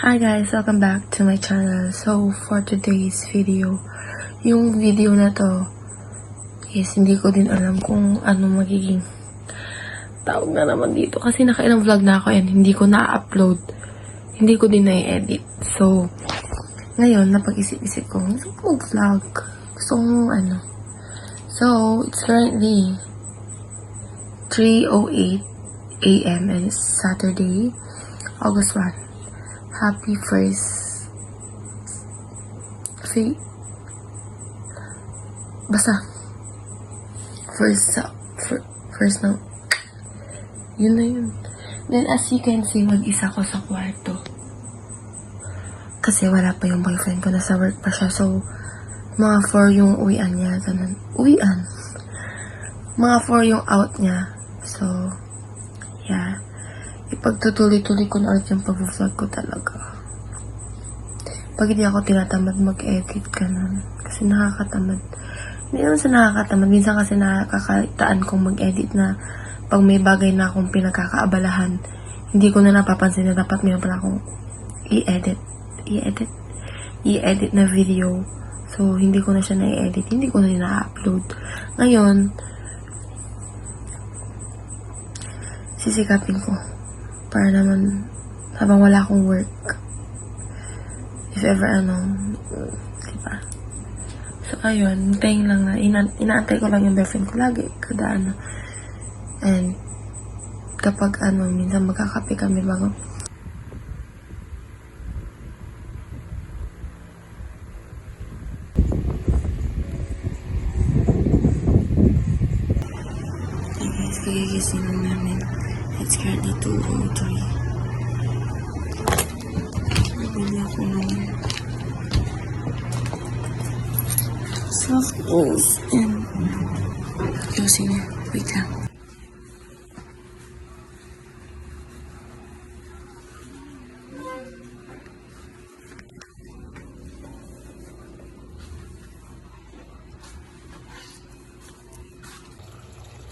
Hi guys, welcome back to my channel. So, for today's video, yung video na to is hindi ko din alam kung ano magiging tawag na naman dito. Kasi nakailang vlog na ako and hindi ko na-upload. Hindi ko din na-edit. So, ngayon, napag-isip-isip ko, gusto ko mag-vlog. Gusto kong ano. So, it's currently 3:08 a.m. and it's Saturday, August 1. Happy first no, yun na yun. Then as you can see, mag-isa ko sa kwarto kasi wala pa yung boyfriend ko, nasa work pa siya. So mga 4 yung uwian niya, ganun. Mga 4 yung out niya. So yeah, ipagtutuloy-tuloy ko na ulit yung pag-vlog ko talaga. Pag hindi ako tinatamad mag-edit, ganun. Kasi nakakatamad. Hindi naman sa nakakatamad. Minsan kasi nakakataan kong mag-edit na pag may bagay na akong pinagkakaabalahan, hindi ko na napapansin na dapat mayroon pala akong i-edit na video. So, hindi ko na siya na-edit. Hindi ko na na-upload. Ngayon, sisikapin ko para naman habang wala akong work, if ever diba? So ayun, hintayin lang na inaantay ko lang yung boyfriend ko lagi kada and kapag minsan magkakape kami bago. Hey guys, kagigising lang namin. It's currently 2:03. Nabili ako ng soft balls and closing. Wait lang.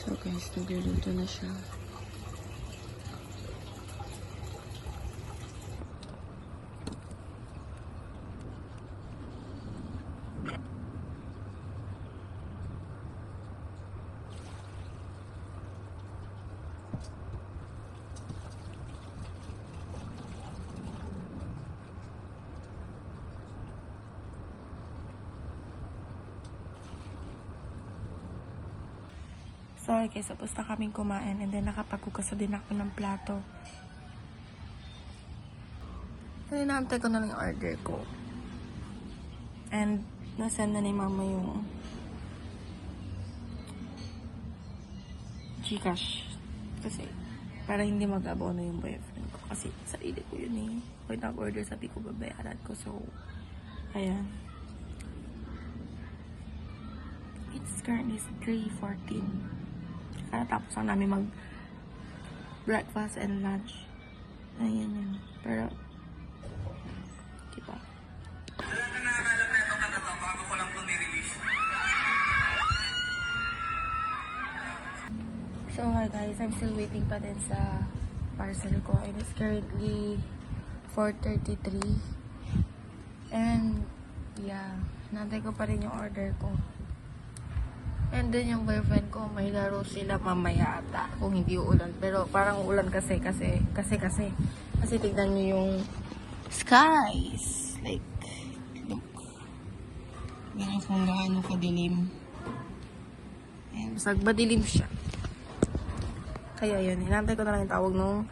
So guys, nagluluto na siya. Sorry guys, tapos na kaming kumain and then nakapaghugas din ako ng plato. So, inaantay ko na lang yung order ko. And, nasend na ni mama yung Gcash. Kasi, para hindi mag-abono yung boyfriend ko. Kasi, sarili ko yun eh. Pag nag-order, sabi ko babayaran ko. So, ayan. It's currently 3:14. Tapos lang namin mag-breakfast and lunch. Ayan yun. Pero, diba? So, hi guys. I'm still waiting pa din sa parcel ko. And it's currently 4:33. And, yeah. Nantay ko pa rin yung order ko. And then yung boyfriend ko, may laro sila mamaya ata kung hindi uulan. Pero parang uulan kasi tignan nyo yung skies. Like, look. Ganyan kung gaano kadilim. Ayan, basag madilim siya. Kaya yun, hinantay ko na lang yung tawag ng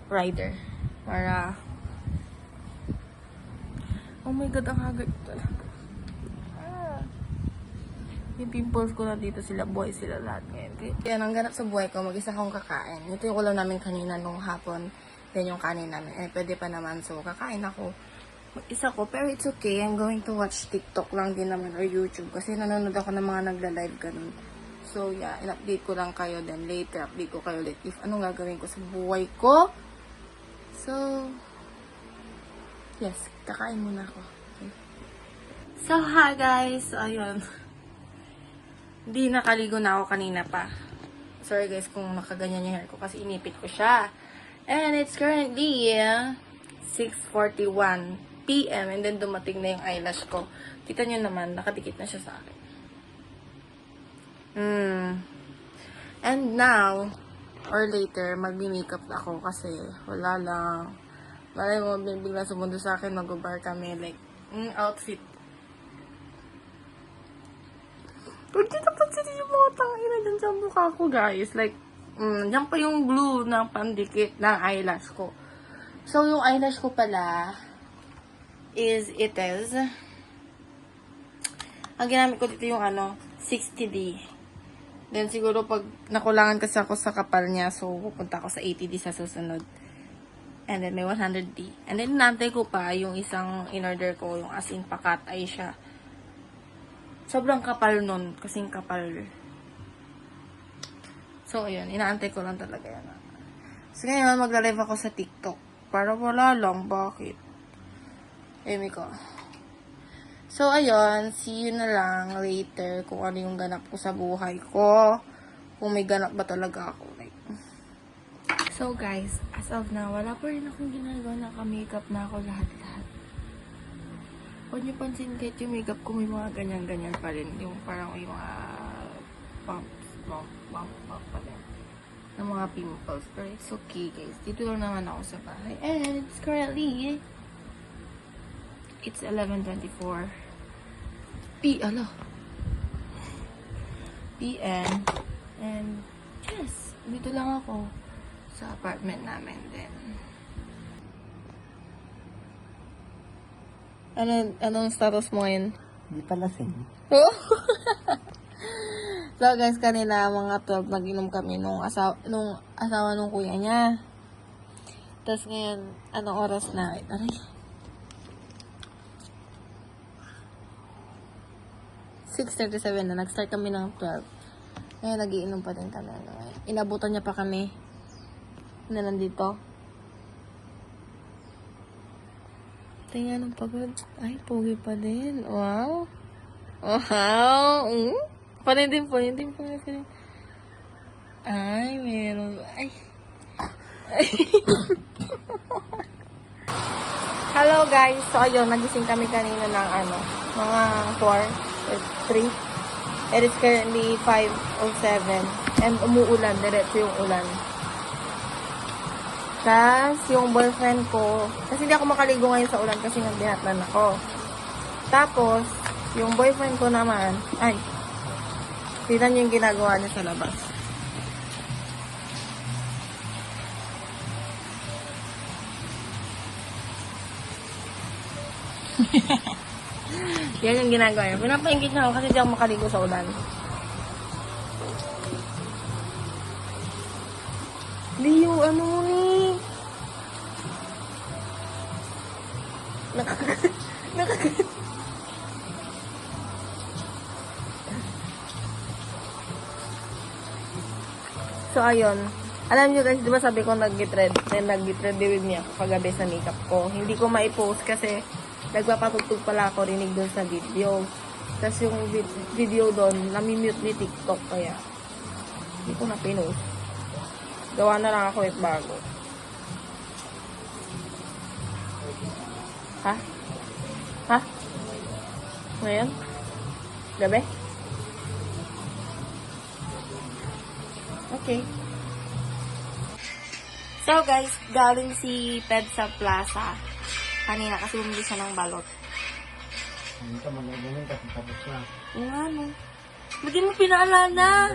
rider. Para, oh my god, ang hagard talaga. Yung pimples ko na dito, sila buhay sila lahat ngayon. Kaya ang ganap sa buhay ko, mag-isa akong kakain. Ito yung ulam namin kanina nung hapon. Then yung kanin namin. Pwede pa naman. So, kakain ako. Mag-isa ko. Pero it's okay. I'm going to watch TikTok lang din naman or YouTube. Kasi nanonood ako ng mga nagla-live ganun. So, yeah. In-update ko lang kayo. Then later, update ko kayo ulit if anong gagawin ko sa buhay ko. So, yes. Kakain muna ako. Okay. So, hi guys. So, ayun. Hindi, nakaligo na ako kanina pa. Sorry guys kung nakaganyan yung hair ko kasi inipit ko siya. And it's currently 6:41 PM and then dumating na yung eyelash ko. Kita nyo naman, nakadikit na siya sa akin. And now, or later, magbi-makeup na ako kasi wala lang. Malay mo, bigla sumundo sa akin, mag-bar kami, like, outfit. Huwag kita pansinin yung mga tangina dyan sa mukha ko, guys. Like, dyan pa yung glue ng pandikit ng eyelash ko. So, yung eyelash ko pala is, ang ginamit ko dito yung 60D. Then, siguro pag nakulangan kasi ako sa kapal niya, so, pupunta ako sa 80D sa susunod. And then, may 100D. And then, nantay ko pa yung isang in-order ko, yung as in pakat eye siya. Sobrang kapal nun, kasing kapal. So, ayun, inaantay ko lang talaga yan. So, ngayon, magla-live ako sa TikTok. Para wala lang, bakit? Emi ko. So, ayun, see you na lang later kung ano yung ganap ko sa buhay ko. Kung may ganap ba talaga ako. Like. So, guys, as of now, wala pa rin akong ginagawa. Naka-makeup na ako lahat-lahat. Huwag niyo pansin kahit yung makeup ko may mga ganyan-ganyan pa rin. Yung parang yung mga bump pa rin. Ng mga pimples. Pero it's okay, guys. Dito lang naman ako sa bahay. And it's currently... It's 11:24 PM. And yes, dito lang ako sa apartment namin din. Anong status mo ngayon? Hindi pa lasing. So guys, kanina mga 12 nag-inom kami nung asawa nung kuya niya. Tapos ngayon, anong oras na? Aray. 6:37 na. Nag-start kami ng 12. Ngayon, nagiinom pa din kami. Inabutan niya pa kami na nandito. Tingnan ang pagod. Ay, pogi pa din. Wow. Wow. Panin din. Ay, meron. Ay. Hello guys. So, ayun. Nagising kami kanina ng mga 4 or 3. It is currently 5:07. And umuulan. Diretso yung ulan. Tapos, yung boyfriend ko, kasi hindi ako makaligo ngayon sa ulan kasi nagbihatnan ako. Tapos, yung boyfriend ko naman, tignan niyo yung ginagawa niya sa labas. Yan yung ginagawa niya. Pinapaingit niya ako kasi hindi ako makaligo sa ulan. Leo, ano mo ni? Nakagat. So, ayun. Alam niyo guys, di ba sabi ko nag-gitred? Then, nag-gitred with niya kagabi sa makeup ko. Hindi ko ma-post kasi nagpapatugtog pala ako rinig doon sa video. Tapos yung video doon, nami-mute ni TikTok kaya hindi ko na pinost. Gawa na lang ako bago. Ha? Ngayon? Gabi? Okay. So guys, galing si Ped sa plaza. Kanina kasi bumili siya ng balot. Hindi ka mag-ganyan kasi tapos na. Yung ano? Hindi mo pinaalala.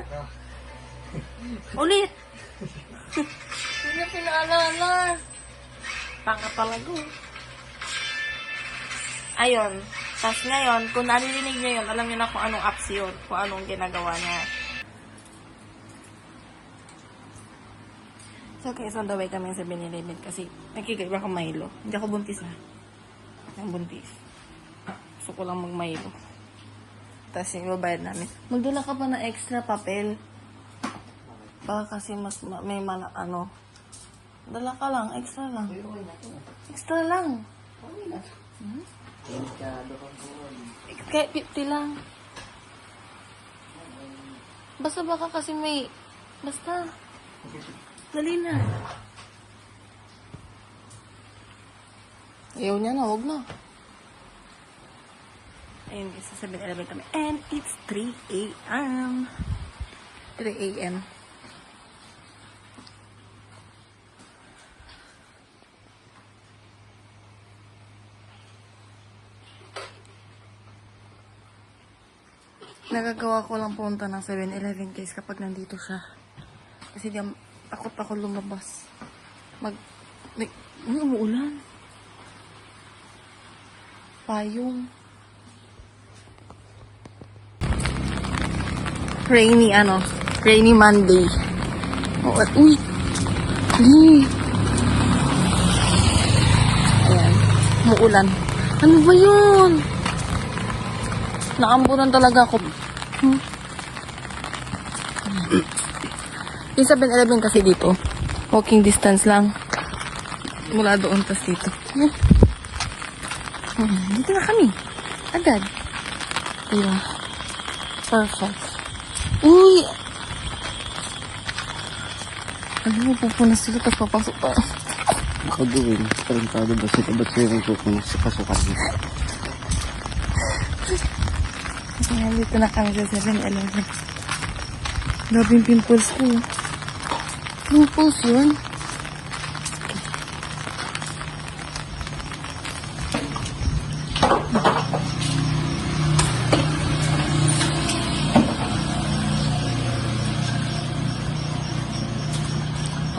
Ulit. Hindi mo pinaalala. Tanga talaga. Ayun. Tapos ngayon, kung naririnig niyo yun, alam niyo na kung anong apps yun. Kung anong ginagawa niya. So, guys, on the way kami sa 7-Eleven kasi nagkikaiba akong Milo. Hindi ako buntis na. Ang buntis. Gusto ko lang mag-Milo. Tapos yung babayad namin. Magdala ka pa ng extra papel. Baka kasi mas may dala ka lang, extra lang. Extra lang. Kaya 50 lang. Basta baka kasi basta. Dali na. Ayaw niya na, huwag na. Ayun, isa 7-Eleven kami. And it's 3 a.m. 3 a.m. Nagagawa ko lang punta ng 7-Eleven guys kapag nandito siya. Kasi takot ako lumabas. Umuulan. Payong. Rainy Monday. Uy! Ayan. Umuulan. Ano ba yun? Naambunan talaga ako. Yung 7-Eleven kasi dito, walking distance lang. Mula doon, tas dito. Dito na kami. Agad. Diba? Perfect. Uy! Alam mo, pupunas sila, tapos papasok pa. Ako gawin. Tarantado ba sila? Ba't sila yung pupunas sa pasukan niya? Ayan, dito na kami sa 7-Eleven. Grabe yung pimples ko. Pimples yun.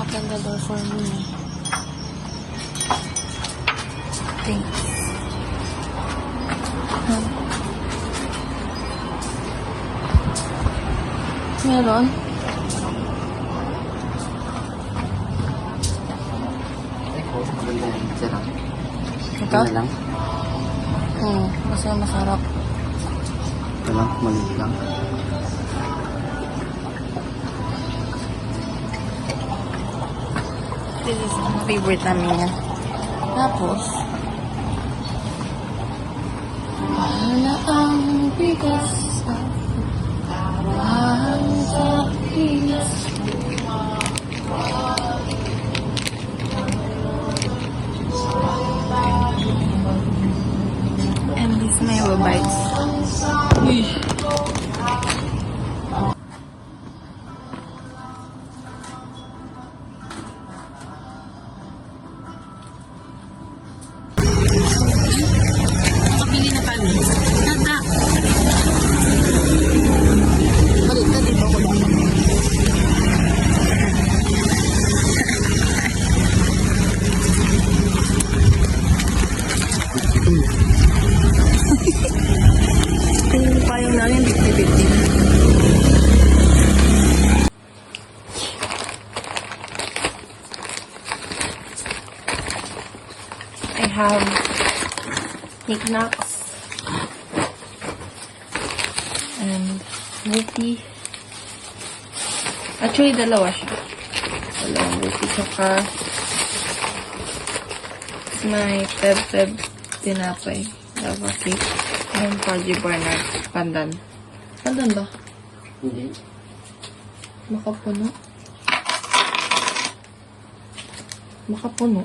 Open the door for me. Thanks. Meron? Eko, maganda yung sarap. Ito? Ito lang. Kasi masarap. Ito lang, maliit lang. This is favorite namin yan. Tapos, wala ang bigas sa mahal sa bigas. And this may bites. Uy. Pili na kami. Tata. Balik na dito ko lang. Tingin pa yung namin, bitli-bitli. I have knickknacks and Whoopie. Actually, dalawa siya. Dalawang Whoopie. Saka may peb-peb tinapay. Lava cake. And fudgy bar na pandan. Pandan ba? Hindi. Makapuno. Makapuno.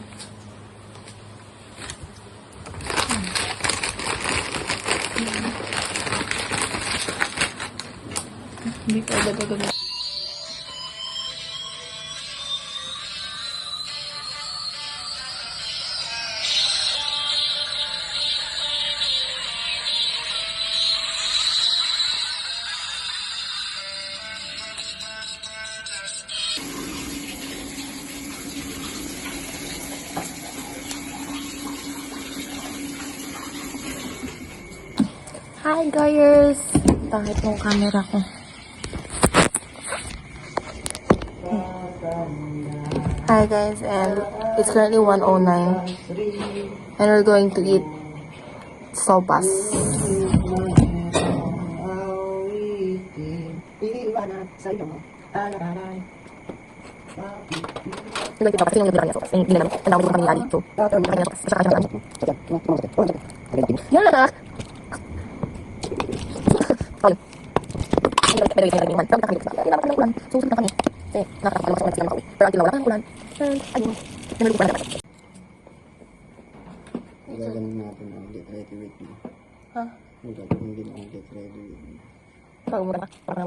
Hindi pa agad-agad. Hi guys! Pangit yung camera ko. Hi guys, and it's currently 1:09 and we're going to eat sopas. We're going to kasi yung nagbilang niya sopas. Hindi naman, tandaan ko kami ni Ali. So, kanya na sopas. Basta kanya na yan na. Sorry. Hindi naman, pero yung naman. Pero kami dito. Hindi naman kami ulan. So, sunod na kami. Kasi, nakakapalamas ako na sila makauwi. Pero until na wala kang ulan. And, ayun. Nanulit ko na naman. Gaganon natin ang get ready with me. Ha? Gaganon din ang get ready with me. Pag muna ka.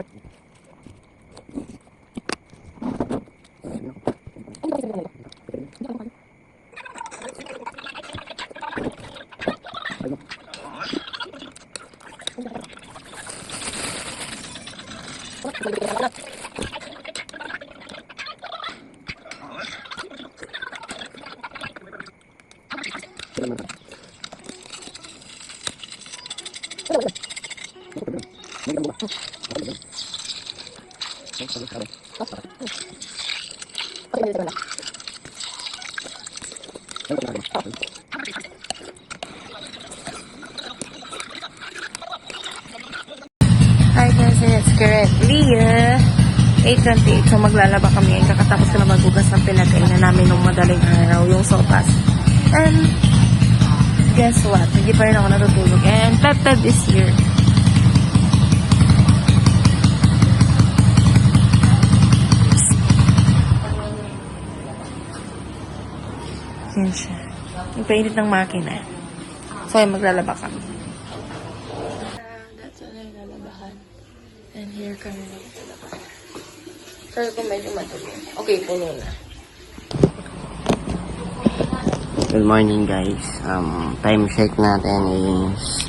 Hi guys, it's currently 8:28. So maglalaba kami. Kakatapos ko na maghugas ng pinagkainan namin nung madaling araw, yung sopas. And guess what? Hindi pa rin ako natutulog. And Pepted is here. Yan siya. Yung painit ng makina. So ay maglalaba kami. That's all yung lalabahan. And here kami maglalaba. Sorry kung medyo matuloy. Okay, puno na. Good morning guys. Time check natin is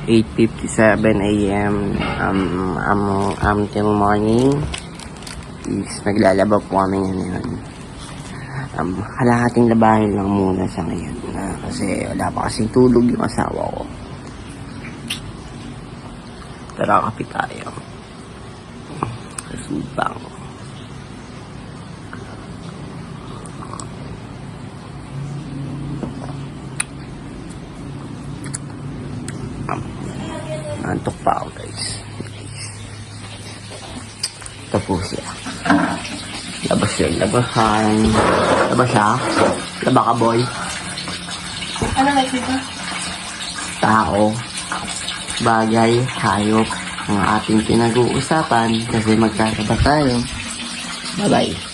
8:57 a.m. Till morning is naglalaba po kami ngayon. Kalahating labahin lang muna sa ngayon kasi wala pa kasing tulog yung asawa ko. Tara, kapit tayo. Subang. Antok pa ako guys. Ito po siya. Labas siya. Labasan. Labas siya. Laba ka boy. Ano nga ito? Tao. Bagay. Hayop. Ang ating pinag-uusapan kasi magkakaba tayo. Bye-bye.